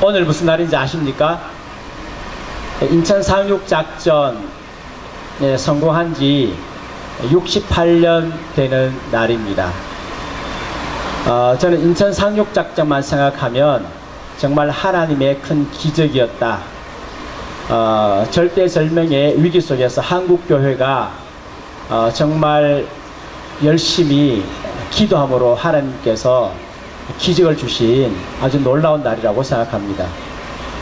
오늘 무슨 날인지 아십니까? 인천 상륙작전에 성공한 지 68년 되는 날입니다. 저는 인천 상륙작전만 생각하면 정말 하나님의 큰 기적이었다. 절대절명의 위기 속에서 한국교회가 정말 열심히 기도함으로 하나님께서 기적을 주신 아주 놀라운 날이라고 생각합니다.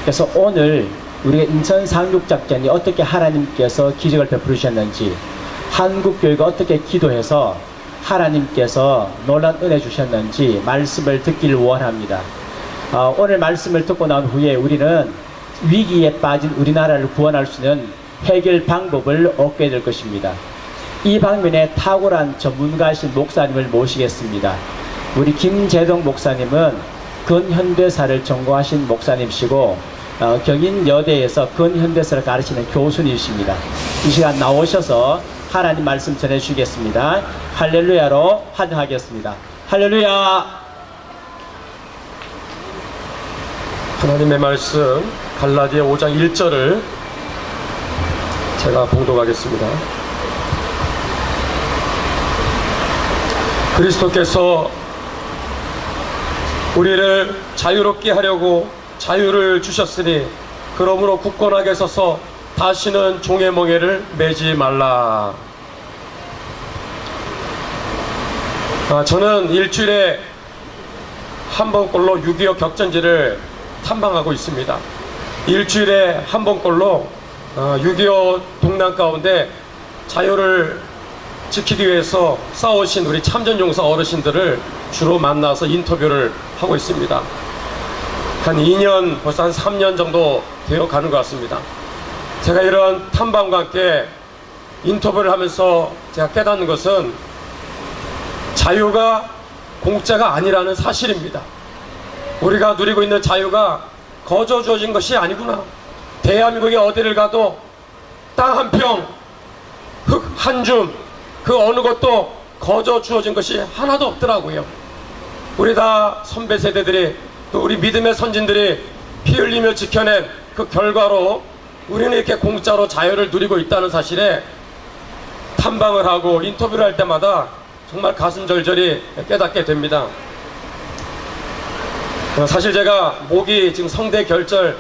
그래서 오늘 우리가 인천 상륙작전이 어떻게 하나님께서 기적을 베푸셨는지, 한국교회가 어떻게 기도해서 하나님께서 놀라운 은혜 주셨는지 말씀을 듣기를 원합니다. 오늘 말씀을 듣고 난 후에 우리는 위기에 빠진 우리나라를 구원할 수 있는 해결 방법을 얻게 될 것입니다. 이 방면에 탁월한 전문가이신 목사님을 모시겠습니다. 우리 김재동 목사님은 근현대사를 전공하신 목사님이시고 경인여대에서 근현대사를 가르치는 교수님이십니다. 이 시간 나오셔서 하나님 말씀 전해주시겠습니다. 할렐루야로 환영하겠습니다. 할렐루야. 하나님의 말씀 갈라디아 5장 1절을 제가 봉독하겠습니다. 그리스도께서 우리를 자유롭게 하려고 자유를 주셨으니 그러므로 굳건하게 서서 다시는 종의 멍에를 매지 말라. 저는 일주일에 한 번꼴로 6.25 격전지를 탐방하고 있습니다. 일주일에 한 번꼴로 6.25 동란 가운데 자유를 지키기 위해서 싸우신 우리 참전용사 어르신들을 주로 만나서 인터뷰를 하고 있습니다. 한 2년, 벌써 한 3년 정도 되어 가는 것 같습니다. 제가 이런 탐방과 함께 인터뷰를 하면서 제가 깨닫는 것은 자유가 공짜가 아니라는 사실입니다. 우리가 누리고 있는 자유가 거저 주어진 것이 아니구나. 대한민국에 어디를 가도 땅 한 평, 흙 한 줌, 그 어느 것도 거저 주어진 것이 하나도 없더라고요. 우리 다 선배 세대들이, 또 우리 믿음의 선진들이 피 흘리며 지켜낸 그 결과로 우리는 이렇게 공짜로 자유를 누리고 있다는 사실에 탐방을 하고 인터뷰를 할 때마다 정말 가슴 절절히 깨닫게 됩니다. 사실 제가 목이 지금 성대 결절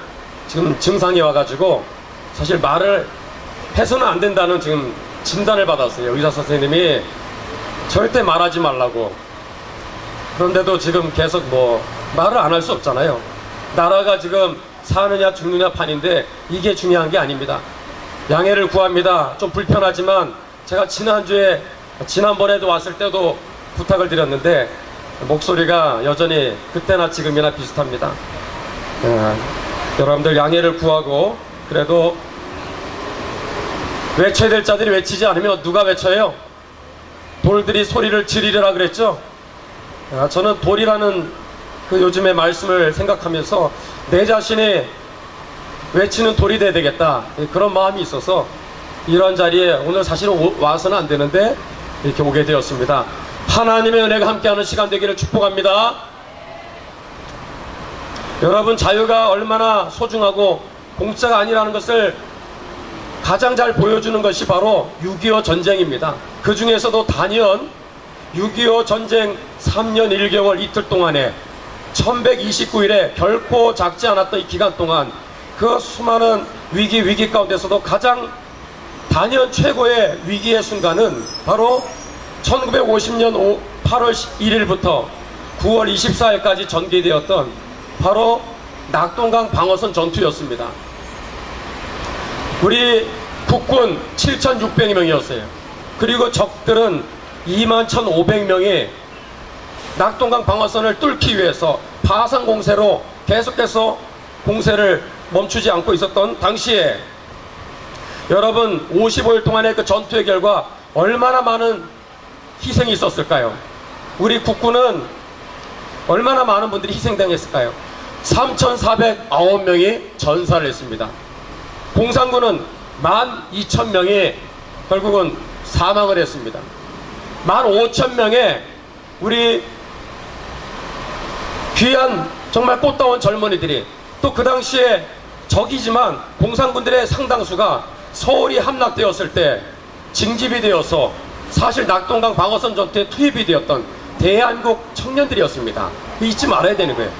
지금 증상이 와가지고 사실 말을 해서는 안 된다는 지금 진단을 받았어요. 의사 선생님이 절대 말하지 말라고. 그런데도 지금 계속 말을 안 할 수 없잖아요. 나라가 지금 사느냐 죽느냐 판인데 이게 중요한 게 아닙니다. 양해를 구합니다. 좀 불편하지만 제가 지난번에도 왔을 때도 부탁을 드렸는데 목소리가 여전히 그때나 지금이나 비슷합니다. 여러분들 양해를 구하고, 그래도 외쳐야 될 자들이 외치지 않으면 누가 외쳐요? 돌들이 소리를 지르리라 그랬죠? 저는 돌이라는 그 요즘의 말씀을 생각하면서 내 자신이 외치는 돌이 돼야 되겠다, 그런 마음이 있어서 이런 자리에 오늘 사실은 와서는 안 되는데 이렇게 오게 되었습니다. 하나님의 은혜가 함께하는 시간 되기를 축복합니다. 여러분, 자유가 얼마나 소중하고 공짜가 아니라는 것을 가장 잘 보여주는 것이 바로 6.25 전쟁입니다. 그 중에서도 단연 6.25 전쟁 3년 1개월 이틀 동안에 1129일에 결코 작지 않았던 이 기간 동안 그 수많은 위기 가운데서도 가장 단연 최고의 위기의 순간은 바로 1950년 8월 1일부터 9월 24일까지 전개되었던 바로 낙동강 방어선 전투였습니다. 우리 국군 7,600명이었어요. 그리고 적들은 21,500명이 낙동강 방어선을 뚫기 위해서 파상 공세로 계속해서 공세를 멈추지 않고 있었던 당시에 여러분, 55일 동안의 그 전투의 결과 얼마나 많은 희생이 있었을까요? 우리 국군은 얼마나 많은 분들이 희생당했을까요? 3,409명이 전사를 했습니다. 공산군은 12,000명이 결국은 사망을 했습니다. 15,000명의 우리 귀한 정말 꽃다운 젊은이들이 또 그 당시에 적이지만 공산군들의 상당수가 서울이 함락되었을 때 징집이 되어서 사실 낙동강 방어선 전투에 투입이 되었던 대한민국 청년들이었습니다. 잊지 말아야 되는 거예요.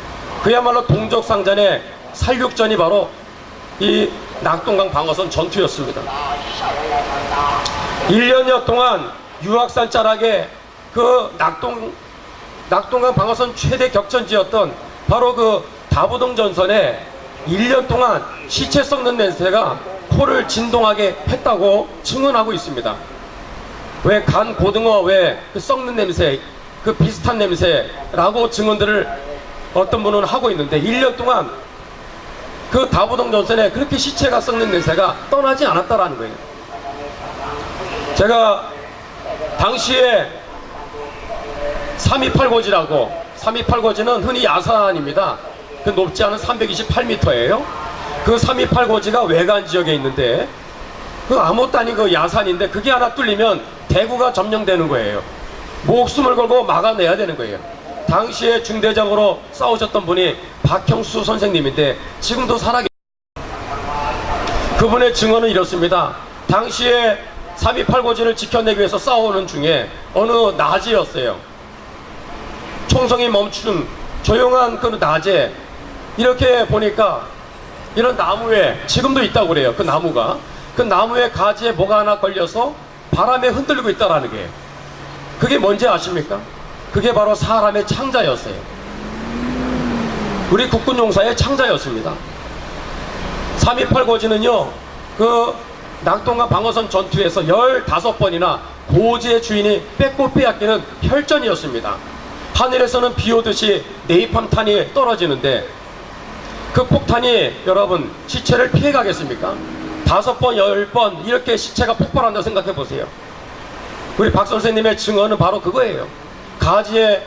그야말로 동족상전의 살육전이 바로 이 낙동강 방어선 전투였습니다. 1년여 동안 유학산 자락에 그 낙동강 방어선 최대 격전지였던 바로 그 다부동 전선에 1년 동안 시체 썩는 냄새가 코를 진동하게 했다고 증언하고 있습니다. 왜 간 고등어 왜 그 썩는 냄새 그 비슷한 냄새라고 증언들을 어떤 분은 하고 있는데 1년 동안 그 다부동 전선에 그렇게 시체가 썩는 냄새가 떠나지 않았다라는 거예요. 제가 당시에 328고지는 흔히 야산입니다. 그 높지 않은 328m예요. 그 328고지가 외관 지역에 있는데 그 아무것도 아닌 그 야산인데 그게 하나 뚫리면 대구가 점령되는 거예요. 목숨을 걸고 막아내야 되는 거예요. 당시에 중대장으로 싸우셨던 분이 박형수 선생님인데 지금도 살아계십니다. 그분의 증언은 이렇습니다. 당시에 328고지를 지켜내기 위해서 싸우는 중에 어느 낮이었어요. 총성이 멈춘 조용한 그 낮에 이렇게 보니까 이런 나무에 지금도 있다고 그래요. 그 나무가 그 나무의 가지에 뭐가 하나 걸려서 바람에 흔들리고 있다라는 게 그게 뭔지 아십니까? 그게 바로 사람의 창자였어요. 우리 국군용사의 창자였습니다. 328고지는요 그 낙동강 방어선 전투에서 15번이나 고지의 주인이 뺏고 빼앗기는 혈전이었습니다. 하늘에서는 비 오듯이 네이팜탄이 떨어지는데 그 폭탄이 여러분 시체를 피해 가겠습니까? 5번, 10번 이렇게 시체가 폭발한다 생각해 보세요. 우리 박 선생님의 증언은 바로 그거예요. 가지에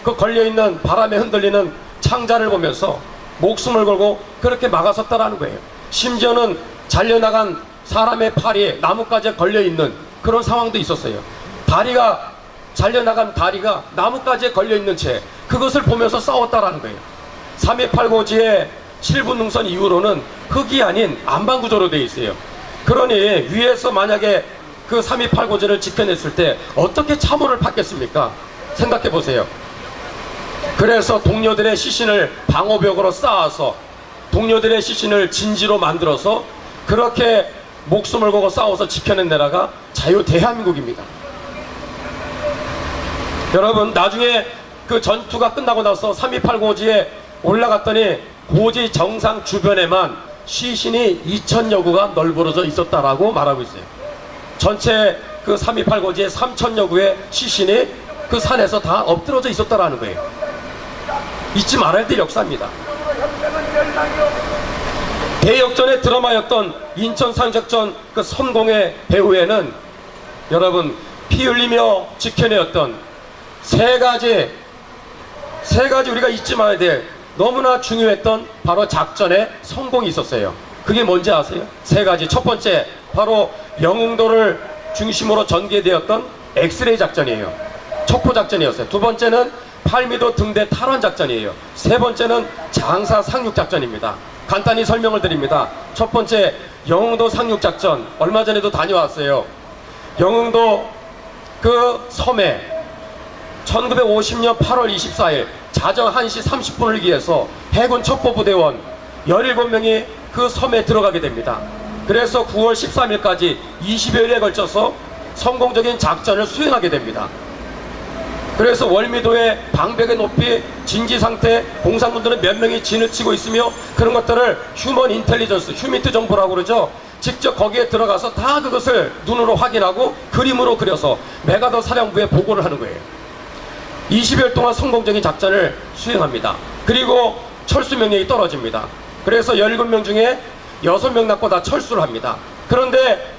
그 걸려있는 바람에 흔들리는 창자를 보면서 목숨을 걸고 그렇게 막아섰다라는 거예요. 심지어는 잘려나간 사람의 팔이 나뭇가지에 걸려있는 그런 상황도 있었어요. 다리가 잘려나간 다리가 나뭇가지에 걸려있는 채 그것을 보면서 싸웠다라는 거예요. 328고지의 7분 능선 이후로는 흙이 아닌 안반 구조로 되어 있어요. 그러니 위에서 만약에 그 328고지를 지켜냈을 때 어떻게 참호를 팠겠습니까? 생각해 보세요. 그래서 동료들의 시신을 방호벽으로 쌓아서 동료들의 시신을 진지로 만들어서 그렇게 목숨을 걸고 싸워서 지켜낸 나라가 자유 대한민국입니다. 여러분 나중에 그 전투가 끝나고 나서 328고지에 올라갔더니 고지 정상 주변에만 시신이 2000여 구가 널브러져 있었다라고 말하고 있어요. 전체 그 328고지에 3000여 구의 시신이 그 산에서 다 엎드러져 있었다라는 거예요. 잊지 말아야 될 역사입니다. 대역전의 드라마였던 인천 상륙작전 그 성공의 배후에는 여러분 피 흘리며 지켜내었던 세 가지 우리가 잊지 말아야 될 너무나 중요했던 바로 작전의 성공이 있었어요. 그게 뭔지 아세요? 세 가지. 첫 번째 바로 영흥도를 중심으로 전개되었던 엑스레이 작전이에요. 척포 작전이었어요. 두 번째는 팔미도 등대 탈환 작전이에요. 세 번째는 장사 상륙 작전입니다. 간단히 설명을 드립니다. 첫 번째 영흥도 상륙 작전 얼마 전에도 다녀왔어요. 영흥도 그 섬에 1950년 8월 24일 자정 1시 30분을 기해서 해군 첩보부대원 17명이 그 섬에 들어가게 됩니다. 그래서 9월 13일까지 20여일에 걸쳐서 성공적인 작전을 수행하게 됩니다. 그래서 월미도의 방벽의 높이, 진지 상태, 공산군들은 몇 명이 진을 치고 있으며 그런 것들을 휴먼 인텔리전스, 휴미트 정보라고 그러죠. 직접 거기에 들어가서 다 그것을 눈으로 확인하고 그림으로 그려서 메가더 사령부에 보고를 하는 거예요. 20일 동안 성공적인 작전을 수행합니다. 그리고 철수 명령이 떨어집니다. 그래서 17명 중에 6명 낳고 다 철수를 합니다. 그런데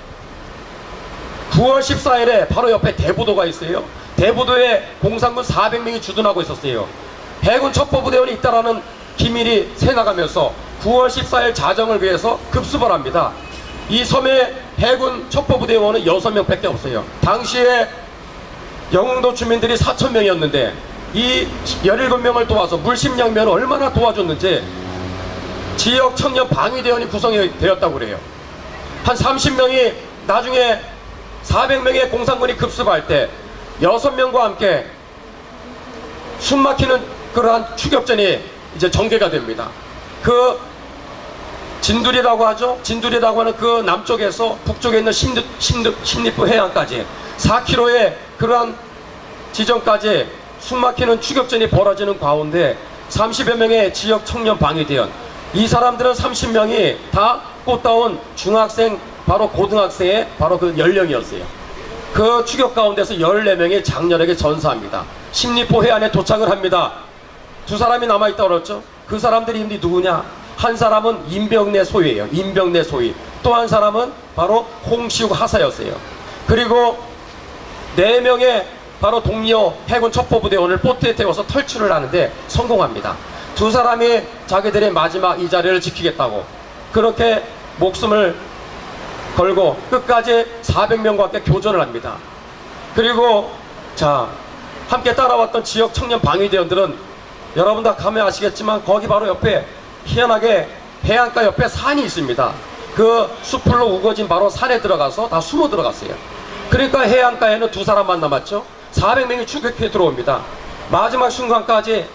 9월 14일에 바로 옆에 대부도가 있어요. 대부도에 공산군 400명이 주둔하고 있었어요. 해군 첩보부대원이 있다라는 기밀이 새나가면서 9월 14일 자정을 위해서 급습을 합니다. 이 섬에 해군 첩보부대원은 6명밖에 없어요. 당시에 영흥도 주민들이 4,000명이었는데 이 17명을 도와서 물심양면을 얼마나 도와줬는지 지역 청년 방위대원이 구성이 되었다고 그래요. 한 30명이 나중에 400명의 공산군이 급습할 때 6명과 함께 숨막히는 그러한 추격전이 이제 전개가 됩니다. 그 진두리라고 하죠. 진두리라고 하는 그 남쪽에서 북쪽에 있는 신립부 해안까지 4km의 그러한 지점까지 숨막히는 추격전이 벌어지는 가운데 30여 명의 지역 청년 방위대원, 이 사람들은 30명이 다 꽃다운 중학생, 바로 고등학생의 바로 그 연령이었어요. 그 추격 가운데서 14명이 장렬하게 전사합니다. 신립포 해안에 도착을 합니다. 두 사람이 남아있다고 그랬죠. 그 사람들이 누구냐? 한 사람은 임병래 소위예요. 임병래 소위. 또 한 사람은 바로 홍시욱 하사였어요. 그리고 4명의 바로 동료 해군 첩보부대원을 보트에 태워서 탈출을 하는데 성공합니다. 두 사람이 자기들의 마지막 이 자리를 지키겠다고 그렇게 목숨을 걸고 끝까지 400명과 함께 교전을 합니다. 그리고 자, 함께 따라왔던 지역 청년 방위대원들은 여러분 다 가면 아시겠지만 거기 바로 옆에 희한하게 해안가 옆에 산이 있습니다. 그 숲으로 우거진 바로 산에 들어가서 다 숨어 들어갔어요. 그러니까 해안가에는 두 사람만 남았죠. 400명이 추격해 들어옵니다. 마지막 순간까지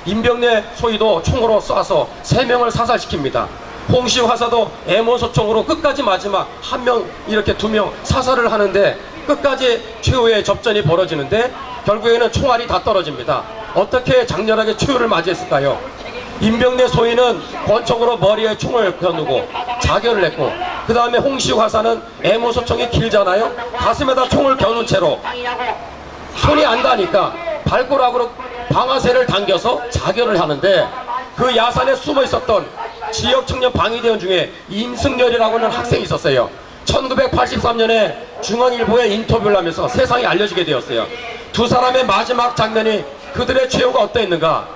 임병래 소위도 총으로 쏴서 3명을 사살시킵니다. 홍시우 하사도 M1 소총으로 끝까지 마지막 1명 이렇게 2명 사살을 하는데 끝까지 최후의 접전이 벌어지는데 결국에는 총알이 다 떨어집니다. 어떻게 장렬하게 최후를 맞이했을까요? 임병래 소위는 권총으로 머리에 총을 겨누고 자결을 했고, 그 다음에 홍시우 하사는 M1 소총이 길잖아요. 가슴에다 총을 겨눈 채로 손이 안 가니까 발가락으로 방아쇠를 당겨서 자결을 하는데, 그 야산에 숨어 있었던 지역 청년 방위대원 중에 임승열이라고 하는 학생이 있었어요. 1983년에 중앙일보에 인터뷰를 하면서 세상에 알려지게 되었어요. 두 사람의 마지막 장면이 그들의 최후가 어떠했는가.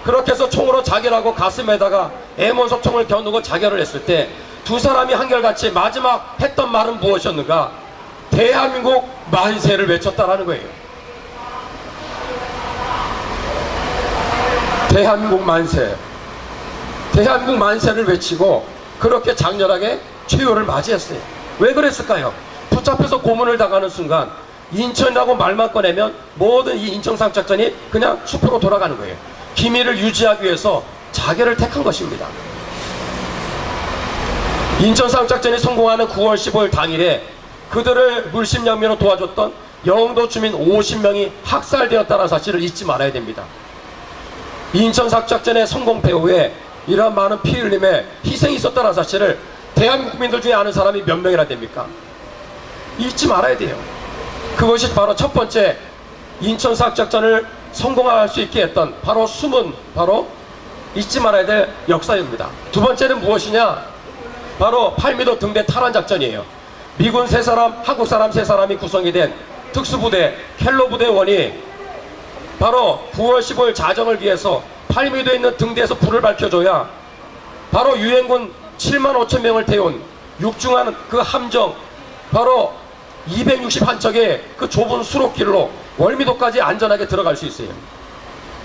그렇게 해서 총으로 자결하고 가슴에다가 M1 소총을 겨누고 자결을 했을 때 두 사람이 한결같이 마지막 했던 말은 무엇이었는가? 대한민국 만세를 외쳤다라는 거예요. 대한민국 만세. 대한민국 만세를 외치고 그렇게 장렬하게 최후를 맞이했어요. 왜 그랬을까요? 붙잡혀서 고문을 당하는 순간 인천이라고 말만 꺼내면 모든 이 인천상작전이 그냥 숲으로 돌아가는 거예요. 기밀을 유지하기 위해서 자결을 택한 것입니다. 인천상작전이 성공하는 9월 15일 당일에 그들을 물심양면으로 도와줬던 영도 주민 50명이 학살되었다는 사실을 잊지 말아야 됩니다. 인천상작전의 성공 배후에 이러한 많은 피 흘림에 희생이 있었다는 사실을 대한민국 국민들 중에 아는 사람이 몇 명이나 됩니까? 잊지 말아야 돼요. 그것이 바로 첫 번째 인천상작전을 성공할 수 있게 했던 바로 숨은 바로 잊지 말아야 될 역사입니다. 두 번째는 무엇이냐? 바로 8미도 등대 탈환작전이에요. 미군 3사람, 한국 사람 3사람이 구성이 된 특수부대 켈로부대원이 바로 9월 15일 자정을 위해서 8미도에 있는 등대에서 불을 밝혀줘야 바로 유엔군 7만 5천 명을 태운 육중한 그 함정, 바로 261척의 그 좁은 수로길로 월미도까지 안전하게 들어갈 수 있어요.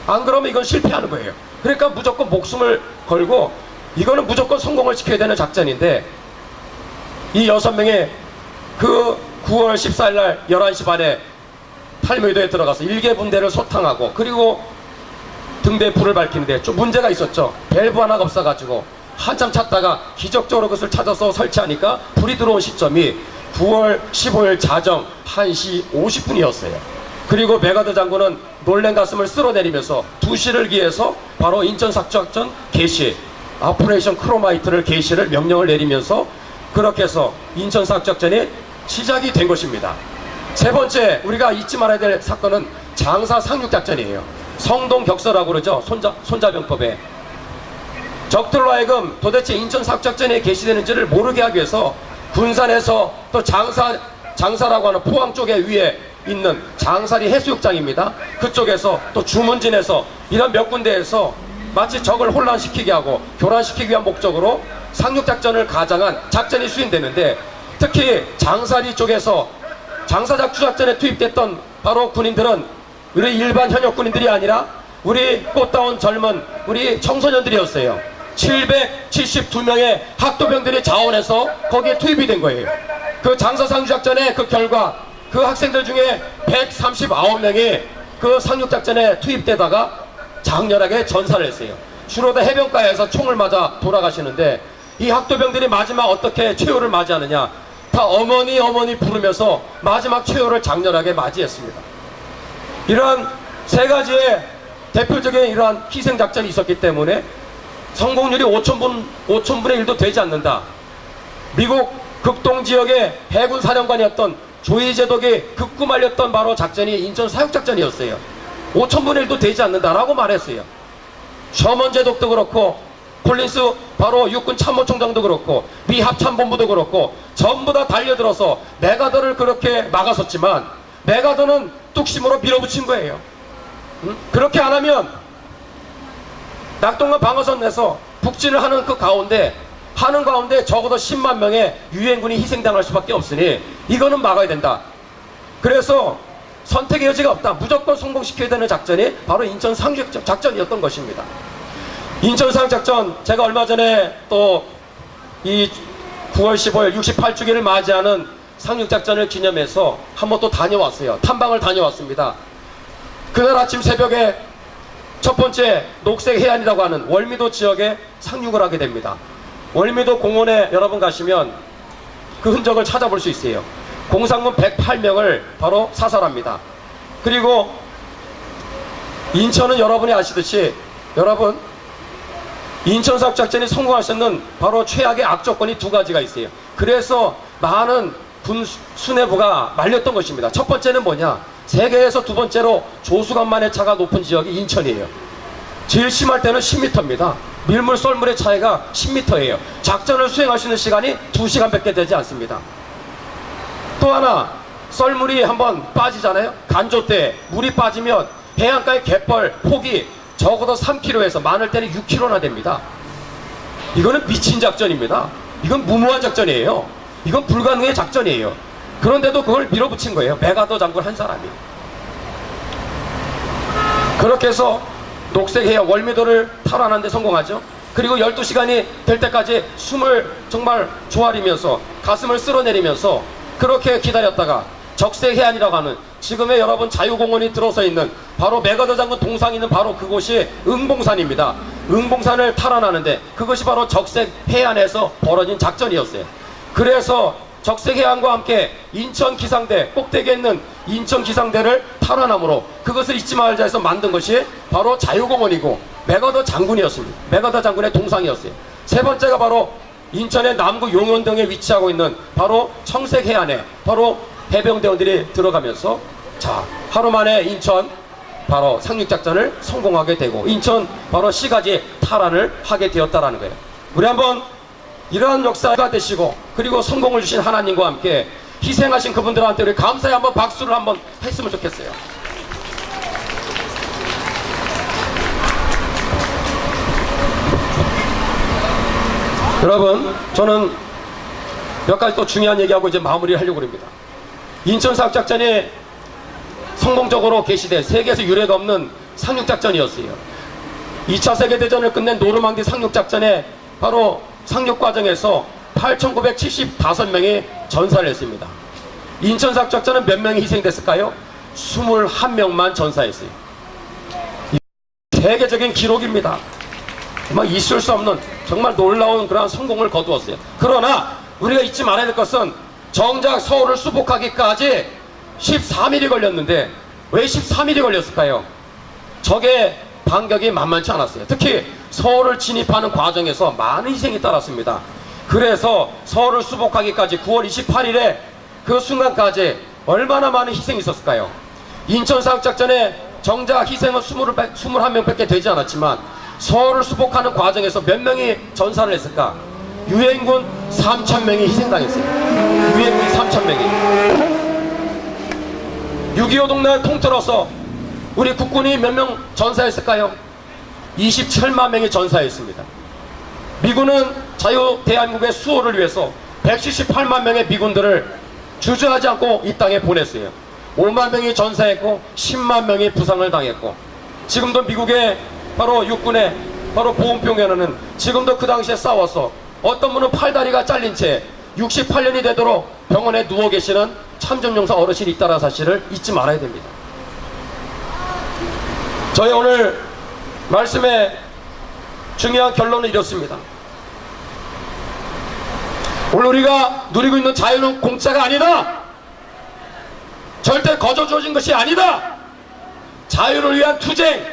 안 그러면 이건 실패하는 거예요. 그러니까 무조건 목숨을 걸고 이거는 무조건 성공을 시켜야 되는 작전인데, 이 6명의 그 9월 14일 날 11시 반에 탈미도에 들어가서 1개 분대를 소탕하고, 그리고 등대에 불을 밝히는데 좀 문제가 있었죠. 밸브 하나가 없어가지고 한참 찾다가 기적적으로 그것을 찾아서 설치하니까 불이 들어온 시점이 9월 15일 자정 1시 50분이었어요. 그리고 메가드 장군은 놀란 가슴을 쓸어내리면서 2시를 기해서 바로 인천삭작전 개시, 아프레이션 크로마이트를 개시를 명령을 내리면서 그렇게 해서 인천삭작전이 시작이 된 것입니다. 세 번째 우리가 잊지 말아야 될 사건은 장사 상륙작전이에요. 성동격서라고 그러죠. 손자병법에. 적들로 하여금 도대체 인천삭작전이 개시되는지를 모르게 하기 위해서 군산에서 또 장사라고 하는 포항 쪽에 위에 있는 장사리 해수욕장입니다. 그쪽에서 또 주문진에서 이런 몇 군데에서 마치 적을 혼란시키게 하고 교란시키기 위한 목적으로 상륙작전을 가장한 작전이 수행되는데, 특히 장사리 쪽에서 장사작주작전에 투입됐던 바로 군인들은 우리 일반 현역군인들이 아니라 우리 꽃다운 젊은 우리 청소년들이었어요. 772명의 학도병들이 자원해서 거기에 투입이 된 거예요. 그 장서상륙작전의 그 결과 그 학생들 중에 139명이 그 상륙작전에 투입되다가 장렬하게 전사를 했어요. 주로 다 해변가에서 총을 맞아 돌아가시는데 이 학도병들이 마지막 어떻게 최후를 맞이하느냐, 다 어머니 어머니 부르면서 마지막 최후를 장렬하게 맞이했습니다. 이러한 세 가지의 대표적인 이러한 희생작전이 있었기 때문에 성공률이 5,000분의 1도 되지 않는다. 미국 극동지역의 해군 사령관이었던 조이 제독이 극구 말렸던 바로 작전이 인천 사육작전이었어요. 5,000분의 1도 되지 않는다라고 말했어요. 셔먼 제독도 그렇고 콜린스 바로 육군 참모총장도 그렇고 미 합참본부도 그렇고 전부 다 달려들어서 메가더를 그렇게 막았었지만 메가더는 뚝심으로 밀어붙인 거예요. 그렇게 안 하면 낙동강 방어선 내서 북진을 하는 그 가운데 적어도 10만 명의 유엔군이 희생당할 수밖에 없으니 이거는 막아야 된다. 그래서 선택의 여지가 없다. 무조건 성공시켜야 되는 작전이 바로 인천 상륙작전이었던 것입니다. 인천 상륙작전, 제가 얼마 전에 또 이 9월 15일 68주기를 맞이하는 상륙작전을 기념해서 한번 또 다녀왔어요. 탐방을 다녀왔습니다. 그날 아침 새벽에 첫 번째 녹색 해안이라고 하는 월미도 지역에 상륙을 하게 됩니다. 월미도 공원에 여러분 가시면 그 흔적을 찾아볼 수 있어요. 공상군 108명을 바로 사살합니다. 그리고 인천은 여러분이 아시듯이 여러분 인천 상륙작전이 성공할 수 있는 바로 최악의 악조건이 두 가지가 있어요. 그래서 많은 군 수뇌부가 말렸던 것입니다. 첫 번째는 뭐냐, 세계에서 두 번째로 조수간만의 차가 높은 지역이 인천이에요. 제일 심할 때는 10m입니다. 밀물 썰물의 차이가 10m예요. 작전을 수행할 수 있는 시간이 2시간밖에 되지 않습니다. 또 하나, 썰물이 한번 빠지잖아요. 간조 때 물이 빠지면 해안가의 갯벌 폭이 적어도 3km에서 많을 때는 6km나 됩니다. 이거는 미친 작전입니다. 이건 무모한 작전이에요. 이건 불가능의 작전이에요. 그런데도 그걸 밀어붙인 거예요. 메가더 장군 한 사람이. 그렇게 해서 녹색해야 월미도를 탈환하는 데 성공하죠. 그리고 12시간이 될 때까지 숨을 정말 조아리면서 가슴을 쓸어내리면서 그렇게 기다렸다가 적색해안이라고 하는 지금의 여러분 자유공원이 들어서 있는 바로 메가더 장군 동상이 있는 바로 그곳이 응봉산입니다. 응봉산을 탈환하는데 그것이 바로 적색해안에서 벌어진 작전이었어요. 그래서 적색해안과 함께 인천 기상대, 꼭대기에 있는 인천 기상대를 탈환함으로 그것을 잊지 말자 해서 만든 것이 바로 자유공원이고 메가더 장군이었습니다. 메가더 장군의 동상이었어요. 세 번째가 바로 인천의 남구 용현동에 위치하고 있는 바로 청색해안에 바로 해병대원들이 들어가면서 자, 하루 만에 인천 바로 상륙작전을 성공하게 되고 인천 바로 시가지 탈환을 하게 되었다라는 거예요. 우리 한번 이러한 역사가 되시고 그리고 성공을 주신 하나님과 함께 희생하신 그분들한테 우리 감사의 한번 박수를 한번 했으면 좋겠어요. 여러분, 저는 몇 가지 또 중요한 얘기하고 이제 마무리를 하려고 합니다. 인천 상륙작전이 성공적으로 개시된 세계에서 유례가 없는 상륙작전이었어요. 2차 세계대전을 끝낸 노르망디 상륙작전에 바로 상륙 과정에서 8,975명이 전사를 했습니다. 인천 상륙작전은 몇 명이 희생됐을까요? 21명만 전사했어요. 세계적인 기록입니다. 정말 있을 수 없는 정말 놀라운 그러한 성공을 거두었어요. 그러나 우리가 잊지 말아야 될 것은 정작 서울을 수복하기까지 13일이 걸렸는데 왜 13일이 걸렸을까요? 적의 반격이 만만치 않았어요. 특히 서울을 진입하는 과정에서 많은 희생이 따랐습니다. 그래서 서울을 수복하기까지 9월 28일에 그 순간까지 얼마나 많은 희생이 있었을까요? 인천 상륙작전에 정작 희생은 21명밖에 되지 않았지만 서울을 수복하는 과정에서 몇 명이 전사를 했을까? 유엔군 3,000명이 희생당했어요. 유엔군이 3,000명이. 6.25 동네를 통틀어서 우리 국군이 몇 명 전사했을까요? 27만 명이 전사했습니다. 미군은 자유 대한민국의 수호를 위해서 178만 명의 미군들을 주저하지 않고 이 땅에 보냈어요. 5만 명이 전사했고 10만 명이 부상을 당했고, 지금도 미국의 바로 육군의 바로 보온병에는 지금도 그 당시에 싸워서 어떤 분은 팔다리가 잘린 채 68년이 되도록 병원에 누워 계시는 참전용사 어르신이 있다는 사실을 잊지 말아야 됩니다. 저희 오늘 말씀의 중요한 결론은 이렇습니다. 오늘 우리가 누리고 있는 자유는 공짜가 아니다. 절대 거저 주어진 것이 아니다. 자유를 위한 투쟁,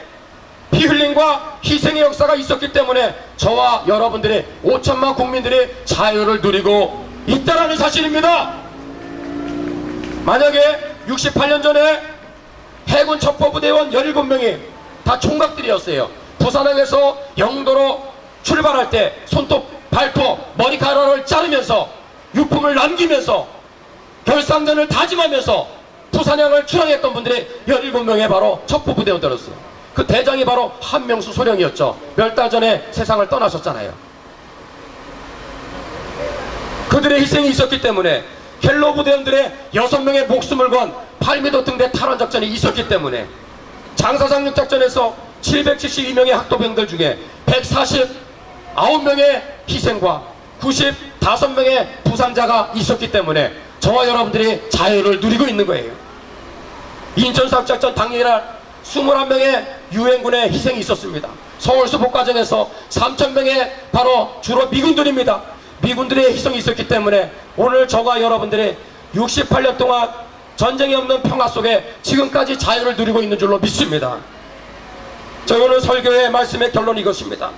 피 흘림과 희생의 역사가 있었기 때문에 저와 여러분들이 5천만 국민들이 자유를 누리고 있다는 사실입니다. 만약에 68년 전에 해군 첩보부대원 17명이 다 총각들이었어요. 부산항에서 영도로 출발할 때 손톱, 발톱, 머리카락을 자르면서 유품을 남기면서 결상전을 다짐하면서 부산항을 출항했던 분들이 17명의 바로 첩보부대원들이었어요. 그 대장이 바로 한명수 소령이었죠. 몇 달 전에 세상을 떠나셨잖아요. 그들의 희생이 있었기 때문에 켈러 부대원들의 6명의 목숨을 건 팔미도 등대 탈환 작전이 있었기 때문에 장사상륙 작전에서 772명의 학도병들 중에 149명의 희생과 95명의 부상자가 있었기 때문에 저와 여러분들이 자유를 누리고 있는 거예요. 인천사업작전 당일날 21명의 유엔군의 희생이 있었습니다. 서울수복과정에서 3,000명의 바로 주로 미군들입니다. 미군들의 희생이 있었기 때문에 오늘 저와 여러분들이 68년 동안 전쟁이 없는 평화 속에 지금까지 자유를 누리고 있는 줄로 믿습니다. 저희 오늘 설교의 말씀의 결론이 이것입니다.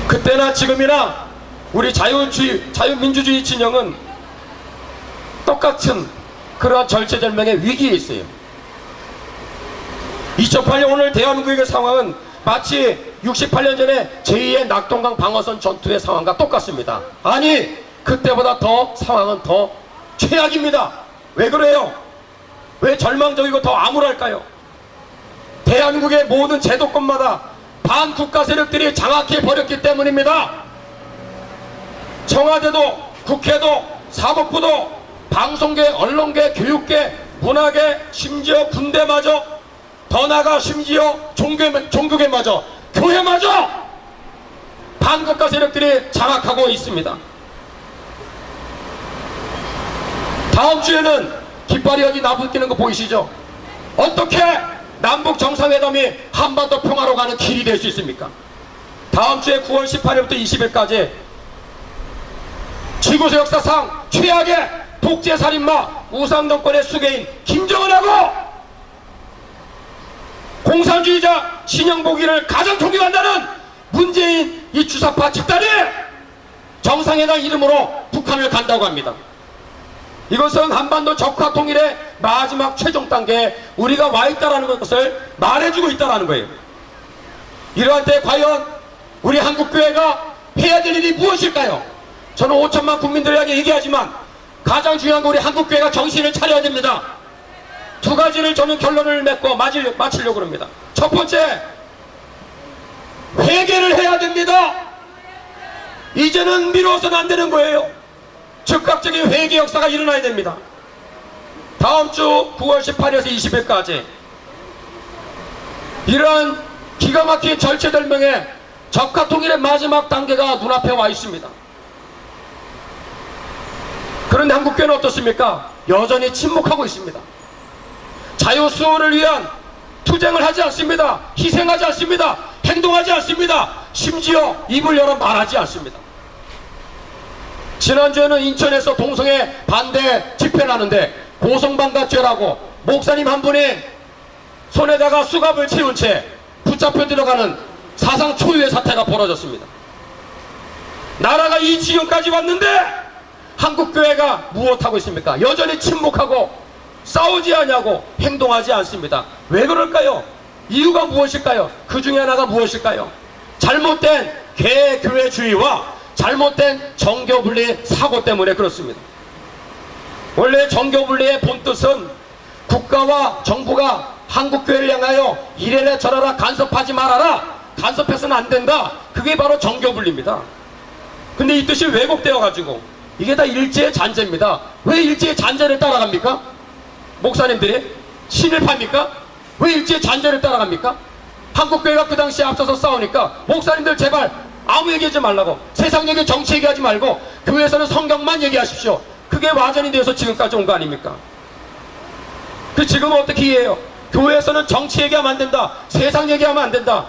그때나 지금이나 우리 자유민주주의 진영은 똑같은 그러한 절체절명의 위기에 있어요. 2008년 오늘 대한민국의 상황은 마치 68년 전에 제2의 낙동강 방어선 전투의 상황과 똑같습니다. 아니, 그때보다 더 상황은 더 최악입니다. 왜 그래요? 왜 절망적이고 더 암울할까요? 대한민국의 모든 제도권마다 반국가 세력들이 장악해 버렸기 때문입니다. 청와대도, 국회도, 사법부도, 방송계, 언론계, 교육계, 문화계, 심지어 군대마저, 더 나아가 심지어 종교계마저, 교회마저 반국가 세력들이 장악하고 있습니다. 다음 주에는 깃발이 여기 나부끼는 거 보이시죠? 어떻게 남북 정상회담이 한반도 평화로 가는 길이 될 수 있습니까? 다음 주에 9월 18일부터 20일까지 지구세 역사상 최악의 독재살인마 우상정권의 수괴인 김정은하고 공산주의자 신영복이를 가장 존경한다는 문재인 이 주사파 집단이 정상회담 이름으로 북한을 간다고 합니다. 이것은 한반도 적화 통일의 마지막 최종 단계에 우리가 와 있다는 것을 말해주고 있다는 거예요. 이러한 때 과연 우리 한국교회가 해야 될 일이 무엇일까요? 저는 5천만 국민들에게 얘기하지만 가장 중요한 건 우리 한국교회가 정신을 차려야 됩니다. 두 가지를 저는 결론을 맺고 마치려고 합니다. 첫 번째, 회개를 해야 됩니다. 이제는 미뤄서는 안 되는 거예요. 즉각적인 회개 역사가 일어나야 됩니다. 다음 주 9월 18일에서 20일까지 이러한 기가 막힌 절체절명의 적화통일의 마지막 단계가 눈앞에 와 있습니다. 그런데 한국교회는 어떻습니까? 여전히 침묵하고 있습니다. 자유수호를 위한 투쟁을 하지 않습니다. 희생하지 않습니다. 행동하지 않습니다. 심지어 입을 열어 말하지 않습니다. 지난주에는 인천에서 동성애 반대 집회를 하는데 고성방가죄라고 목사님 한 분이 손에다가 수갑을 채운 채 붙잡혀 들어가는 사상 초유의 사태가 벌어졌습니다. 나라가 이 지경까지 왔는데 한국교회가 무엇하고 있습니까? 여전히 침묵하고 싸우지 않냐고 행동하지 않습니다. 왜 그럴까요? 이유가 무엇일까요? 그 중에 하나가 무엇일까요? 잘못된 개교회주의와 잘못된 정교분리 사고 때문에 그렇습니다. 원래 정교분리의 본뜻은 국가와 정부가 한국교회를 향하여 이래라 저래라 간섭하지 말아라, 간섭해서는 안 된다, 그게 바로 정교분리입니다. 근데 이 뜻이 왜곡되어 가지고 이게 다 일제의 잔재입니다. 왜 일제의 잔재를 따라갑니까? 목사님들이 신을 팝니까? 왜 일제의 잔재를 따라갑니까? 한국교회가 그 당시에 앞서서 싸우니까 목사님들 제발 아무 얘기하지 말라고, 세상 얘기 정치 얘기하지 말고 교회에서는 성경만 얘기하십시오. 그게 와전이 되어서 지금까지 온 거 아닙니까? 그 지금은 어떻게 이해해요? 교회에서는 정치 얘기하면 안 된다, 세상 얘기하면 안 된다,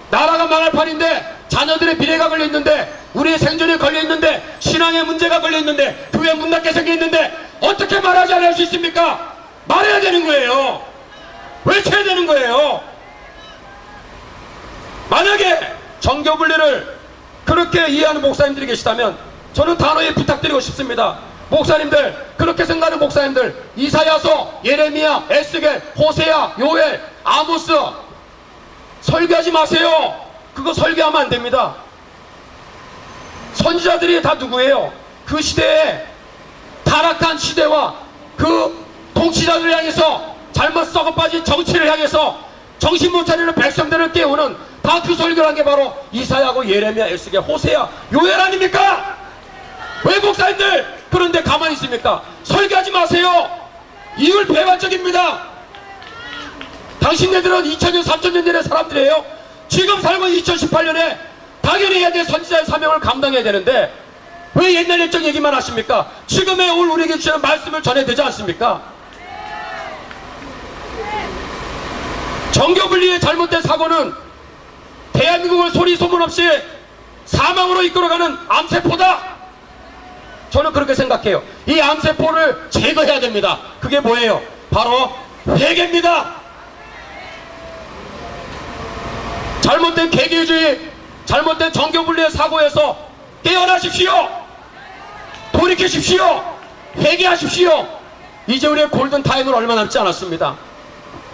나라가 망할 판인데 자녀들의 미래가 걸려있는데, 우리의 생존이 걸려있는데, 신앙의 문제가 걸려있는데, 교회 문 닫게 생겨있는데 어떻게 말하지 않을 수 있습니까? 말해야 되는 거예요. 외쳐야 되는 거예요. 만약에 정교분리를 그렇게 이해하는 목사님들이 계시다면 저는 단호히 부탁드리고 싶습니다. 목사님들, 그렇게 생각하는 목사님들, 이사야서, 예레미야, 에스겔, 호세야, 요엘, 아모스 설교하지 마세요. 그거 설교하면 안 됩니다. 선지자들이 다 누구예요? 그 시대에, 타락한 시대와 그 통치자들을 향해서, 잘못 썩어빠진 정치를 향해서 정신 못 차리는 백성들을 깨우는, 다 그 설교를 한 게 바로 이사야고 예레미야, 에스겔, 호세야, 요엘 아닙니까? 왜 목사님들 그런데 가만히 있습니까? 설교하지 마세요. 이걸 배반적입니다. 당신네들은 2000년 3000년 전의 사람들이에요. 지금 살고 있는 2018년에 당연히 해야 될 선지자의 사명을 감당해야 되는데 왜 옛날 일정 얘기만 하십니까? 지금의 오늘 우리에게 주시는 말씀을 전해야 되지 않습니까? 정교분리의 잘못된 사고는 대한민국을 소리 소문 없이 사망으로 이끌어가는 암세포다. 저는 그렇게 생각해요. 이 암세포를 제거해야 됩니다. 그게 뭐예요? 바로 회개입니다. 잘못된 개개주의, 잘못된 정교분리의 사고에서 깨어나십시오. 돌이키십시오. 회개하십시오. 이제 우리의 골든타임은 얼마 남지 않았습니다.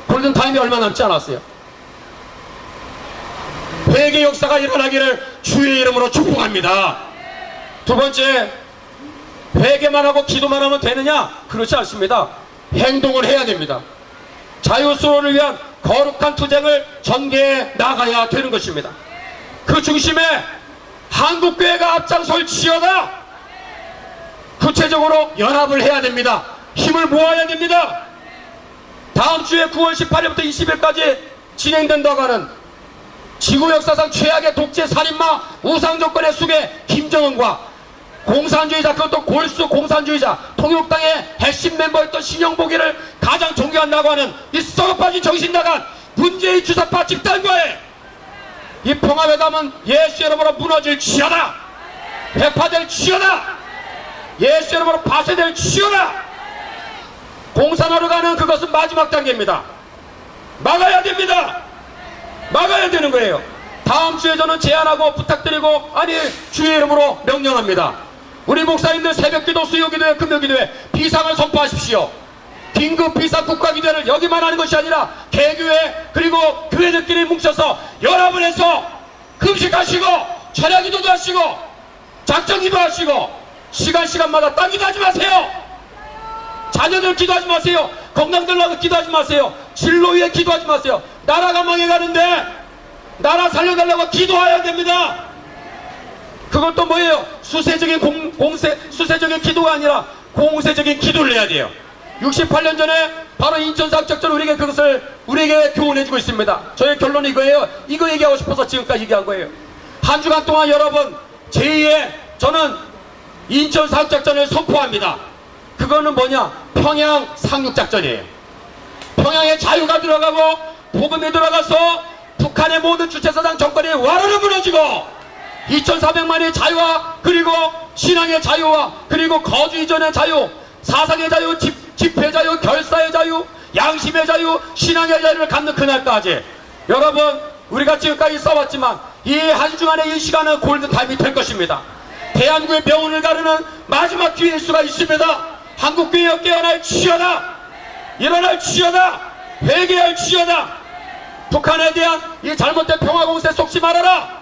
골든타임이 얼마 남지 않았어요. 회개 역사가 일어나기를 주의 이름으로 축복합니다. 두 번째, 회개만 하고 기도만 하면 되느냐? 그렇지 않습니다. 행동을 해야 됩니다. 자유수호를 위한 거룩한 투쟁을 전개해 나가야 되는 것입니다. 그 중심에 한국교회가 앞장설지어다. 구체적으로 연합을 해야 됩니다. 힘을 모아야 됩니다. 다음 주에 9월 18일부터 20일까지 진행된다고 하는 지구 역사상 최악의 독재 살인마 우상정권의 숙의 김정은과 공산주의자, 그것도 골수 공산주의자 통일당의 핵심 멤버였던 신영복이를 가장 존경한다고 하는 이 썩어빠진 정신나간 문재인 주사파 집단과의 이 평화회담은 예수 이름으로 무너질지어다. 회파될 지어다. 예수 이름으로 파쇄될 지어다. 공산화로 가는 그것은 마지막 단계입니다. 막아야 됩니다. 막아야 되는 거예요. 다음 주에 저는 제안하고 부탁드리고, 아니 주의 이름으로 명령합니다. 우리 목사님들 새벽기도, 수요기도회, 금요기도회 비상을 선포하십시오. 긴급 비상 국가기도회를 여기만 하는 것이 아니라 개교회 그리고 교회들끼리 뭉쳐서 연합을 해서 금식하시고 철야기도도 하시고 작정기도 하시고 시간마다 딴 기도하지 마세요. 자녀들 기도하지 마세요. 건강 들라고 기도하지 마세요. 진로 위에 기도하지 마세요. 나라가 망해가는데 나라 살려달라고 기도해야 됩니다. 그것도 뭐예요? 수세적인 수세적인 기도가 아니라 공세적인 기도를 해야 돼요. 68년 전에 바로 인천사학작전 우리에게 교훈해주고 있습니다. 저의 결론이 이거예요. 이거 얘기하고 싶어서 지금까지 얘기한 거예요. 한 주간 동안 여러분 제2의 저는 인천사학작전을 선포합니다. 그거는 뭐냐? 평양 상륙작전이에요. 평양에 자유가 들어가고 복음이 들어가서 북한의 모든 주체사상 정권이 와르르 무너지고 2400만의 자유와 그리고 신앙의 자유와 그리고 거주 이전의 자유, 사상의 자유, 집회 자유, 결사의 자유, 양심의 자유, 신앙의 자유를 갖는 그날까지 여러분 우리가 지금까지 써왔지만 이 한 주간의 이 시간은 골든타임이 될 것입니다. 대한민국의 명운을 가르는 마지막 기회일 수가 있습니다. 한국교회여 깨어날 지어다. 일어날 지어다. 회개할 지어다. 북한에 대한 이 잘못된 평화공세 속지 말아라.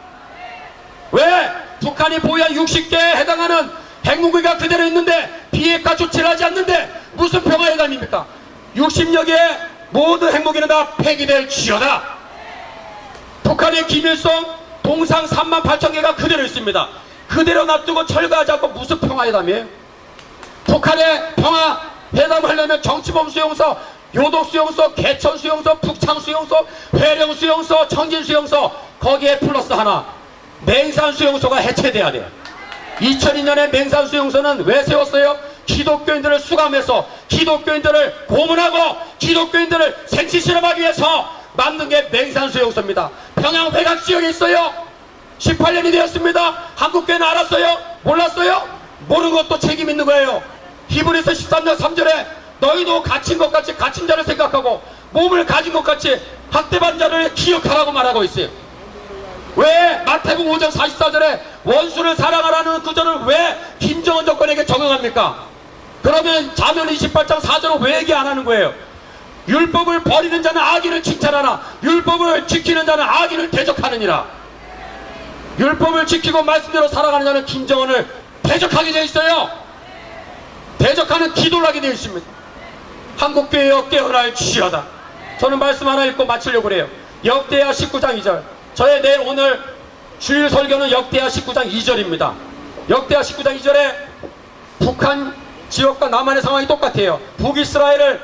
왜? 북한이 보유한 60개에 해당하는 핵무기가 그대로 있는데 비핵화 조치를 하지 않는데 무슨 평화회담입니까? 60여 개의 모든 핵무기는 다 폐기될 지어다. 북한의 김일성 동상 38,000개가 그대로 있습니다. 그대로 놔두고 철거하지 않고 무슨 평화회담이에요? 북한의 평화회담을 하려면 정치범 수용소, 요독 수용소, 개천 수용소, 북창 수용소, 회령 수용소, 청진 수용소, 거기에 플러스 하나 맹산 수용소가 해체돼야 돼요. 2002년에 맹산 수용소는 왜 세웠어요? 기독교인들을 수감해서 기독교인들을 고문하고 기독교인들을 생시실험하기 위해서 만든 게 맹산 수용소입니다. 평양 백악 지역에 있어요. 18년이 되었습니다. 한국교회는 알았어요? 몰랐어요? 모르는 것도 책임 있는 거예요. 히브리서 13장 3절에 너희도 갇힌 것 같이 갇힌 자를 생각하고 몸을 가진 것 같이 학대받은 자를 기억하라고 말하고 있어요. 왜 마태복음 5장 44절에 원수를 사랑하라는 구절을 왜 김정은 정권에게 적용합니까? 그러면 자문 28장 4절은 왜 얘기 안 하는 거예요? 율법을 버리는 자는 악인을 칭찬하나 율법을 지키는 자는 악인을 대적하느니라. 율법을 지키고 말씀대로 살아가는 자는 김정은을 대적하게 되어 있어요. 대적하는 기도를 하게 되어 있습니다. 한국교회여 깨어날 지어다. 저는 말씀 하나 읽고 마치려고 그래요. 역대하 19장 2절. 저의 내일 오늘 주일 설교는 역대하 19장 2절입니다. 역대하 19장 2절에 북한 지역과 남한의 상황이 똑같아요. 북이스라엘을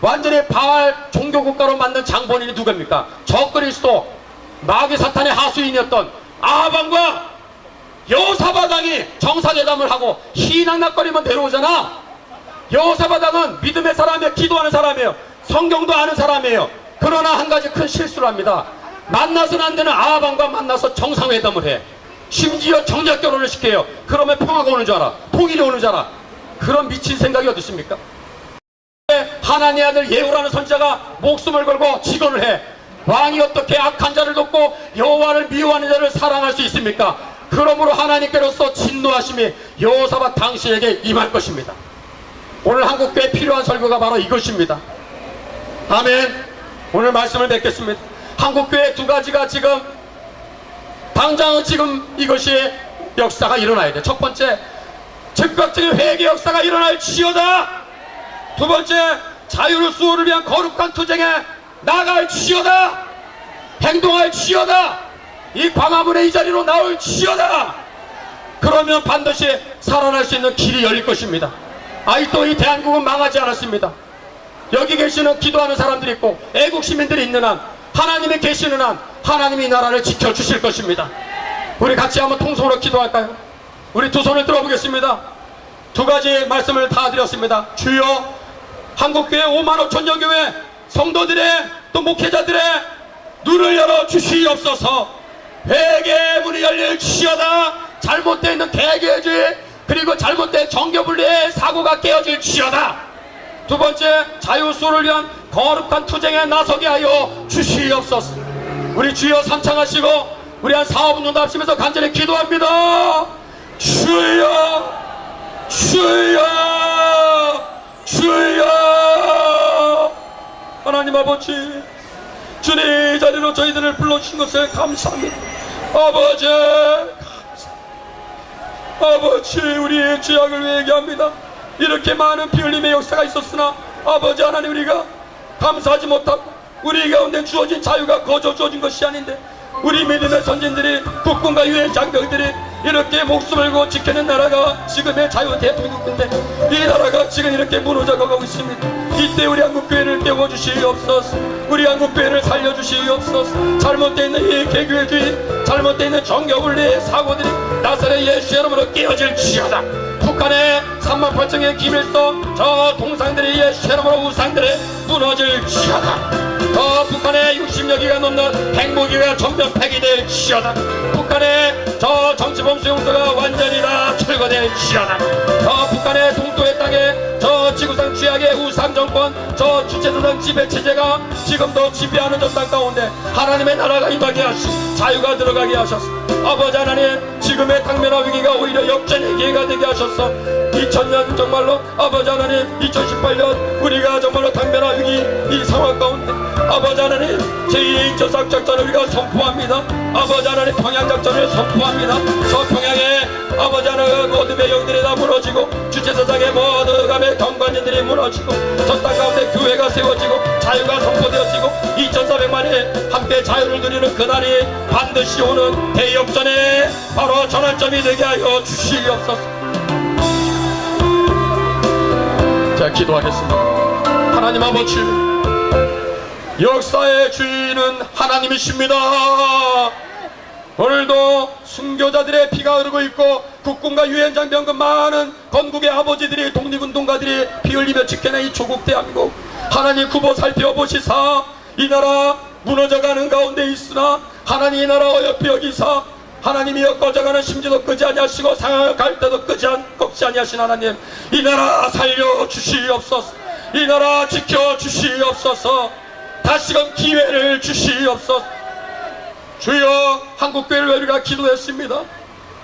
완전히 바알 종교국가로 만든 장본인이 누굽니까? 적그리스도 마귀 사탄의 하수인이었던 아합왕과 여호사밧왕이 정상회담을 하고 희낙낙거리면 내려오잖아. 여호사밧왕은 믿음의 사람이에요. 기도하는 사람이에요. 성경도 아는 사람이에요. 그러나 한 가지 큰 실수를 합니다. 만나서는 안 되는 아합왕과 만나서 정상회담을 해. 심지어 정략결혼을 시켜요. 그러면 평화가 오는 줄 알아. 통일이 오는 줄 알아. 그런 미친 생각이 어디 있습니까? 하나님의 아들 예후라는 선지자가 목숨을 걸고 직언을 해. 왕이 어떻게 악한 자를 돕고 여호와를 미워하는 자를 사랑할 수 있습니까? 그러므로 하나님께로서 진노하심이 여호사밧 당신에게 임할 것입니다. 오늘 한국교회에 필요한 설교가 바로 이것입니다. 아멘. 오늘 말씀을 맺겠습니다. 한국교회 두 가지가 지금 당장 지금 이것이 역사가 일어나야 돼. 첫 번째, 즉각적인 회개 역사가 일어날 지어다. 두 번째, 자유를 수호를 위한 거룩한 투쟁에 나갈 지어다. 행동할 지어다. 이 광화문의 이 자리로 나올 지어다. 그러면 반드시 살아날 수 있는 길이 열릴 것입니다. 아직도 이 대한민국은 망하지 않았습니다. 여기 계시는 기도하는 사람들이 있고 애국 시민들이 있는 한, 하나님이 계시는 한 하나님이 이 나라를 지켜주실 것입니다. 우리 같이 한번 통성으로 기도할까요? 우리 두 손을 들어보겠습니다. 두 가지 말씀을 다 드렸습니다. 주여, 한국교회 5만 5천여 교회 성도들의 또 목회자들의 눈을 열어 주시옵소서. 회개의 문이 열릴지어다. 잘못되어 있는 개개주의 그리고 잘못된 정교분리의 사고가 깨어질 지어다. 두 번째, 자유수를 위한 거룩한 투쟁에 나서게 하여 주시옵소서. 우리 주여 삼창하시고 우리 한 4-5분 정도 합치면서 간절히 기도합니다. 주여, 주여, 주여. 하나님 아버지, 주님 이 자리로 저희들을 불러주신 것을 감사합니다. 아버지, 아버지, 우리의 죄악을 회개합니다. 이렇게 많은 피 흘림의 역사가 있었으나 아버지 하나님, 우리가 감사하지 못하고 우리 가운데 주어진 자유가 거저 주어진 것이 아닌데 우리 믿음의 선진들이 국군과 유해 장병들이 이렇게 목숨을 걸고 지키는 나라가 지금의 자유 대통령인데 이 나라가 지금 이렇게 무너져 가고 있습니다. 이때 우리 한국교회를 깨워주시옵소서. 우리 한국교회를 살려주시옵소서. 잘못되어 있는 이 개교회주의, 잘못되어 있는 정교분리의 사고들이 나사렛 예수의 이름으로 깨어질지어다. 북한의 38,000의 기밀성, 저 동상들이 예수의 이름으로 우상들이 무너질지어다. 북한의 60여 기가 넘는 핵무기가 전면 폐기될지어다. 북한의 저 정치범 수용소가 완전히 다 철거될지어다. 북한의 동토의 땅에 저 지구상 최악의 우상정권, 저 주체사상 지배체제가 지금도 지배하는 저 땅 가운데 하나님의 나라가 임하게 하시고 자유가 들어가게 하셨어. 아버지 하나님, 지금의 당면화 위기가 오히려 역전의 기회가 되게 하셨어. 2000년 정말로 아버지 하나님 2018년 우리가 정말로 당면한 위기 이 상황 가운데 아버지 하나님 제2의 인천사역 작전을 우리가 선포합니다. 아버지 하나님 평양작전을 선포합니다. 서평양에 아버지 하나님 어둠의 영들이 다 무너지고 주체사상의 모든 감의 경관진들이 무너지고 저 땅 가운데 교회가 세워지고 자유가 선포되어지고 2400만이 함께 자유를 누리는 그날이 반드시 오는 대역전의 바로 전환점이 되게 하여 주시옵소서. 자, 기도하겠습니다. 하나님 아버지, 역사의 주인은 하나님이십니다. 오늘도 순교자들의 피가 흐르고 있고 국군과 유엔장 병금 많은 건국의 아버지들이 독립운동가들이 피 흘리며 지켜낸 이 조국 대한민국 하나님 구보 살펴보시사 이 나라 무너져가는 가운데 있으나 하나님 이 나라 어여삐 여기사 하나님이여 꺼져가는 심지도 끄지 아니하시고 상하여 갈 때도 꺾지 아니하신 하나님 이 나라 살려주시옵소서. 이 나라 지켜주시옵소서. 다시금 기회를 주시옵소서. 주여, 한국교회를 위해 우리가 기도했습니다.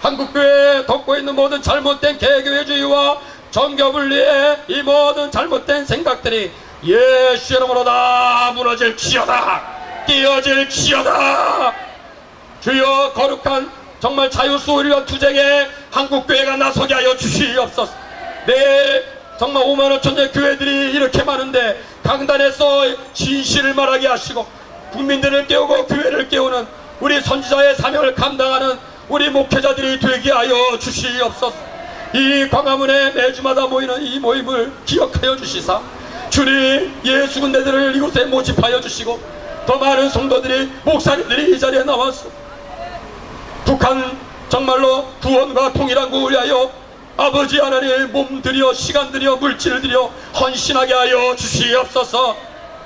한국교회에 덮고 있는 모든 잘못된 개교회주의와 정교분리의 이 모든 잘못된 생각들이 예수 이름으로 다 무너질지어다, 깨어질지어다. 주여, 거룩한 정말 자유수호를 투쟁에 한국교회가 나서게 하여 주시옵소서. 네, 정말 5만 5천여 교회들이 이렇게 많은데 강단에서 진실을 말하게 하시고 국민들을 깨우고 교회를 깨우는 우리 선지자의 사명을 감당하는 우리 목회자들이 되게 하여 주시옵소서. 이 광화문에 매주마다 모이는 이 모임을 기억하여 주시사 주님 예수 군대들을 이곳에 모집하여 주시고 더 많은 성도들이 목사님들이 이 자리에 나와서 북한 정말로 구원과 통일한국을 위하여 아버지 하나님 몸 들여 시간 들여 물질 들여 헌신하게 하여 주시옵소서.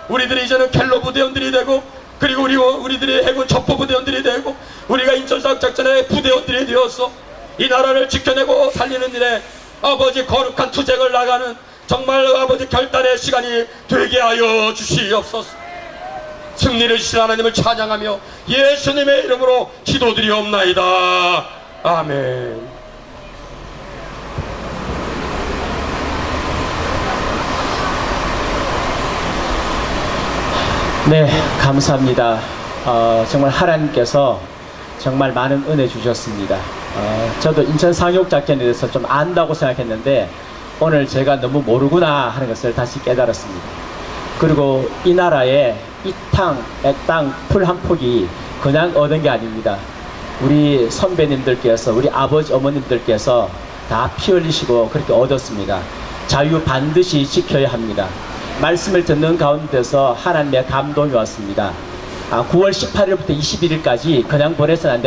우리들이 이제는 켈로 부대원들이 되고 그리고 우리들이 해군 첩보 부대원들이 되고 우리가 인천사역 작전의 부대원들이 되어서 이 나라를 지켜내고 살리는 일에 아버지 거룩한 투쟁을 나가는 정말 아버지 결단의 시간이 되게 하여 주시옵소서. 승리를 주신 하나님을 찬양하며 예수님의 이름으로 기도드리옵나이다. 아멘. 네, 감사합니다. 정말 하나님께서 정말 많은 은혜 주셨습니다. 저도 인천상륙작전에 대해서 좀 안다고 생각했는데 오늘 제가 너무 모르구나 하는 것을 다시 깨달았습니다. 그리고 이 나라에 이 땅, 애땅, 풀 한 폭이 그냥 얻은 게 아닙니다. 우리 선배님들께서, 우리 아버지, 어머님들께서 다 피 흘리시고 그렇게 얻었습니다. 자유 반드시 지켜야 합니다. 말씀을 듣는 가운데서 하나님의 감동이 왔습니다. 9월 18일부터 21일까지 그냥 보내서는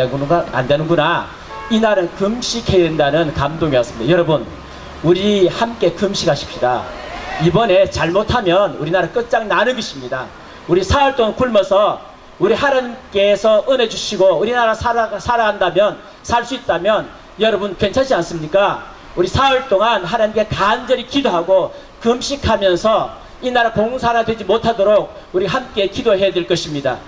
안 되는구나. 이날은 금식해야 된다는 감동이 왔습니다. 여러분, 우리 함께 금식하십시다. 이번에 잘못하면 우리나라 끝장나는 것입니다. 우리 사흘 동안 굶어서 우리 하나님께서 은혜 주시고 우리나라 살아간다면, 살 수 있다면 여러분 괜찮지 않습니까? 우리 사흘 동안 하나님께 간절히 기도하고 금식하면서 이 나라 공사가 되지 못하도록 우리 함께 기도해야 될 것입니다.